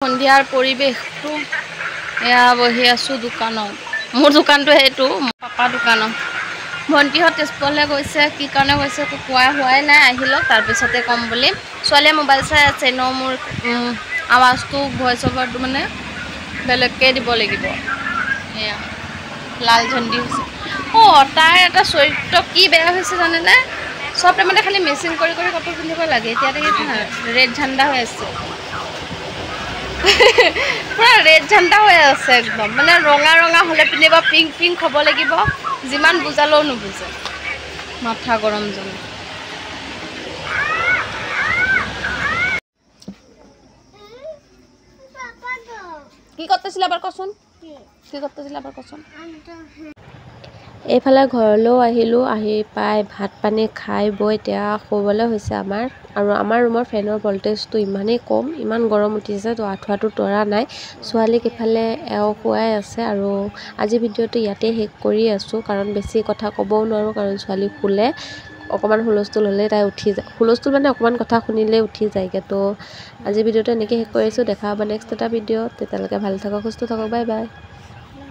সন্ধিয়াৰ পৰিৱেশটো এয়া বহি আছোঁ দোকানত। মোৰ দোকানটো সেইটো পাপা দোকানত। ভণ্টিহঁত তেজপুৰলৈ গৈছে, কি কাৰণে গৈছে একো হোৱাই নাই, আহি লওক তাৰপিছতে ক'ম বুলি। ছোৱালীয়ে মোবাইল চাই আছে ন, মোৰ আৱাজটো ভইচ অভাৰটো মানে বেলেগকৈ দিব লাগিব। এয়া লাল ঝণ্ডি হৈছে। তাই এটা চৰিত্ৰ কি বেয়া হৈছে জানেনে? চব টাইমতে খালি মেচিং কৰি কাপোৰ পিন্ধিব লাগে। এতিয়া দেখিছে না ৰেড ঝাণ্ডা হৈ আছে। পুৰা ৰেড ঝাণ্ডা হৈ আছে একদম, মানে ৰঙা ৰঙা হ'লে পিন্ধিব, পিংক পিংক হ'ব লাগিব, যিমান বুজালেও নুবুজে, মাথা গৰম জনে। কি কৰতেছিল আবাৰ কচোন, কি কৰতেছিল আবাৰ কচোন। এইফালে ঘৰলৈও আহিলোঁ, আহি পাই ভাত পানী খাই বৈ এতিয়া শুবলৈ হৈছে আমাৰ। আৰু আমাৰ ৰুমৰ ফেনৰ ভল্টেজটো ইমানেই কম, ইমান গৰম উঠিছে, তো আঁঠুৱাটো তৰা নাই। ছোৱালীক ইফালে এওঁ শুৱাই আছে। আৰু আজি ভিডিঅ'টো ইয়াতে শেষ কৰি আছোঁ, কাৰণ বেছি কথা ক'বও নোৱাৰোঁ, কাৰণ ছোৱালী শুলে। অকণমান হুলস্থুল হ'লে তাই উঠি যায়, হুলস্থুল মানে অকণমান কথা শুনিলে উঠি যায়গৈ। তো আজি ভিডিঅ'টো এনেকৈ শেষ কৰিছোঁ, দেখা হ'ব নেক্সট এটা ভিডিঅ'ত। তেতিয়ালৈকে ভাল থাকক, সুস্থ থাকক, বাই বাই।